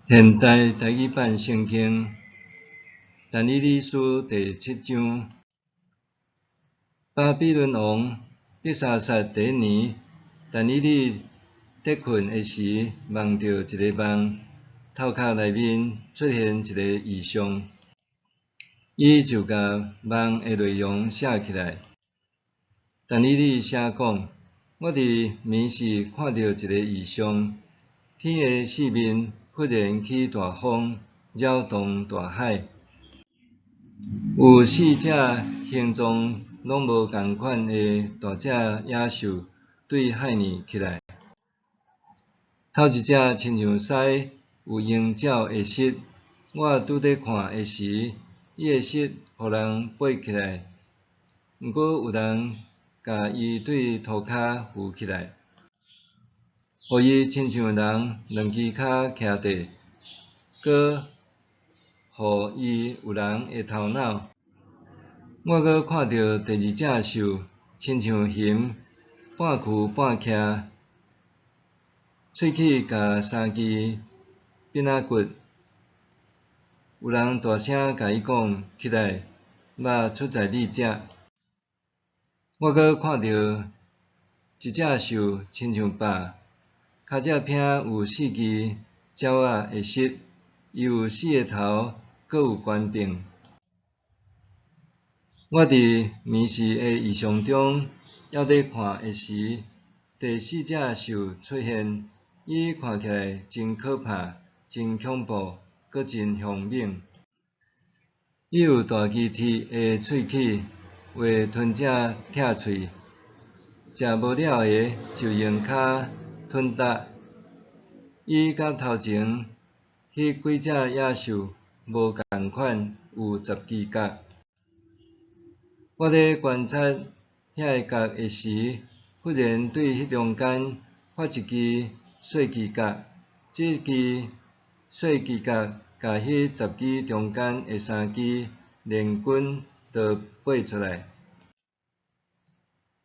现代台语版圣经但以理书第7章。巴比伦王伯沙撒第1年，但以理得困的时，梦到一个梦，头壳内面出现一个异象，伊就甲梦的内容写起来。但以理写讲：我伫暝时看到一个异象，天的四面忽然起大风，扰动大海，有4只形状拢无共款的大只野兽对海面起来。头一只亲像狮，有鹰爪的翅。我拄在看的时，伊的翅互人飞起来，毋过有人甲伊对涂骹扶起来，互伊亲像人两只骹徛地，搁互伊有人的头脑。我搁看到第2只兽，亲像熊，半跍半徛，喙齿甲3支鞭仔骨。有人大声甲伊讲：起来，肉出在你遮。我搁看到一只兽，亲像豹，骹脊柄有4支鸟仔的翅，伊有4个头，搁有冠柄。我伫暝时的异象中，还在看的时，第4只兽出现，伊看起来真可怕，真恐怖，搁真凶猛。伊有大支铁的喙齿，为吞者拆喙，食无了的就用骹吞踏。伊甲头前迄几只野兽无共款，有10支角。我咧观察遐个角的时，忽然对迄中间发一支细支角，这支细支角甲迄10支中间的3支连滚倒爬出来。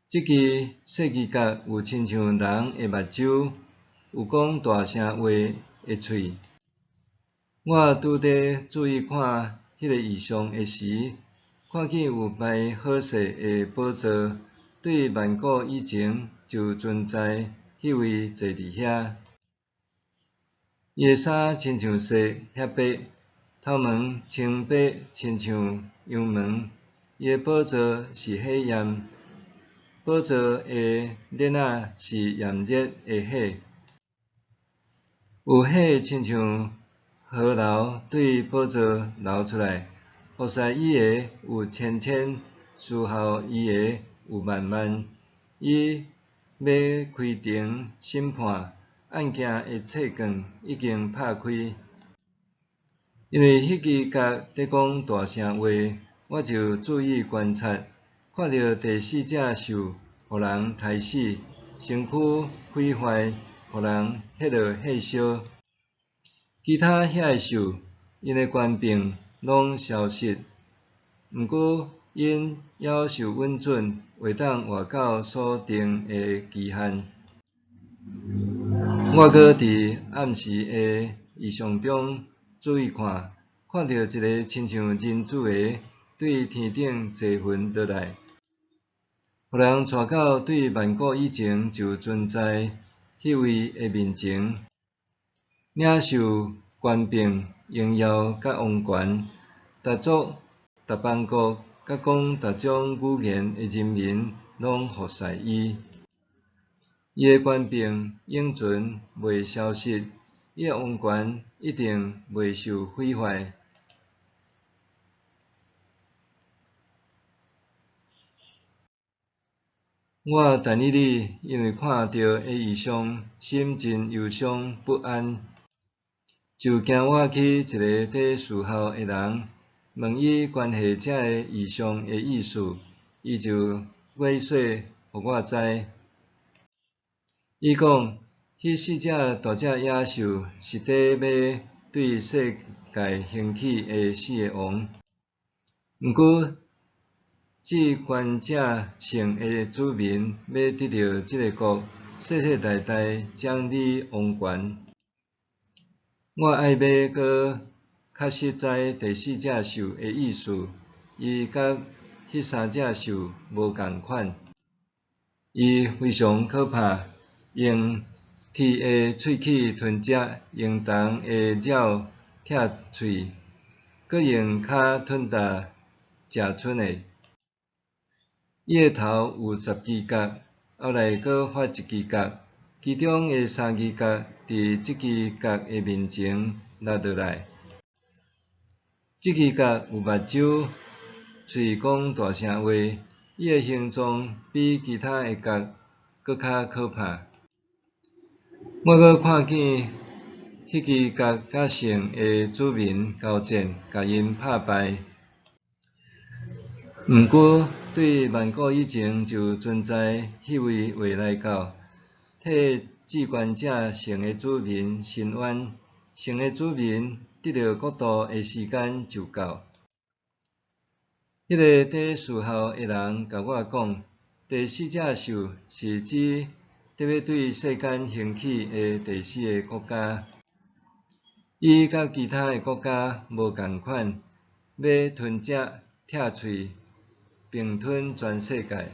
这支细支角有亲像人的目睭，有讲大声话的喙。我拄在注意看迄个异象的时，看见有摆好势的宝座，对万古以前就存在迄位坐伫遐。伊的衫亲像雪遐白，头毛青白，亲像羊毛。伊的宝座是火焰，宝座的链仔是炎热的火，有火亲像河流对宝座流出来。服侍伊的有千千，侍候伊的有万万。伊要开庭审判，案件的册卷已经拍开。因为迄支角在讲大声话，我就注意观察，看到第4只兽，互人杀死，身躯毁坏，互人吓落吓烧。其他遐个兽，因的官兵拢消失，毋过因还受允准，会当活到所定的期限。我搁伫暗时的异象中注意看，看到一个亲像人子的对天顶坐云倒来，互人带到对万古以前就存在迄位的面前，领受权柄、荣耀甲王权，逐族、逐邦国，甲讲逐种语言的人民，拢服侍伊。伊的权柄永存袂消失，伊的王权一定袂受毁坏。我但以理因为看到的异象，心真忧伤不安，就惊我去一个在侍候的人，问伊关系这个异象的意思，伊就解说互我知。伊讲，迄4只大只野兽是底要对世界兴起的4个王，毋过至关者性的子民要得到这个国，世世代代掌理王权。我爱要搁较实在第四只兽的意思，伊甲迄三只兽无共款，伊非常可怕，用铁的喙齿吞食用铜的鸟拆喙，搁用骹吞踏食剩的。伊的头有10支角，后来搁发1支角，其中的3支角伫即支角的面前落落来。即支角有目睭，喙讲大声话，伊的形状比其他的角搁较可怕。我搁看见迄支角甲神的子民交战，甲因拍败。毋过，对万古以前就存在迄位未来教，替至高者神的子民伸冤，神的子民得到国度的时间就到。迄个在事后的人甲我讲，第四只兽是指得要对世间兴起的第4个国家，伊甲其他的国家无共款，要吞食、拆喙，并吞全世界。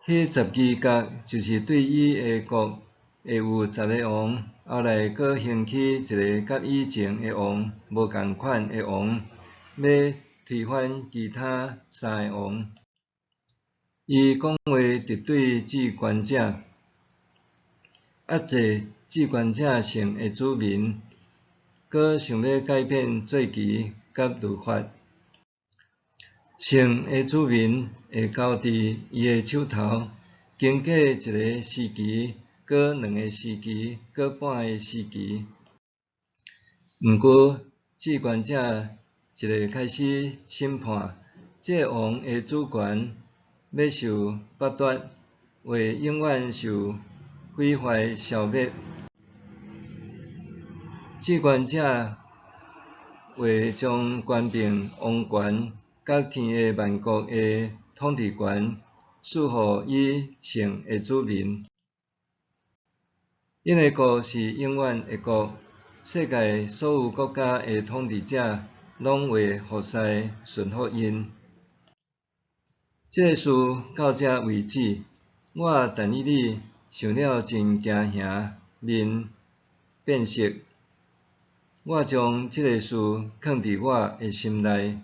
迄10支角就是对伊的国会有10个王，后来搁兴起一个甲以前的王无共款的王，要推翻其他3个王。伊讲话敌对至高者，压制至高者神的子民，搁想要改变罪期甲律法。神的子民会交伫伊的手头，经过1个时期，搁2个时期，搁半个时期。毋过，至高者一个开始审判，这王的主权要受剥夺，会永远受毁坏消灭。至高者会将权柄、王权甲天下万国的统治权赐予伊神的子民。因的国是永远的国，世界所有国家的统治者拢会服侍顺服因。这个事到这为止，我但以理想了真惊吓，面变色。我将这个事藏伫我的心内。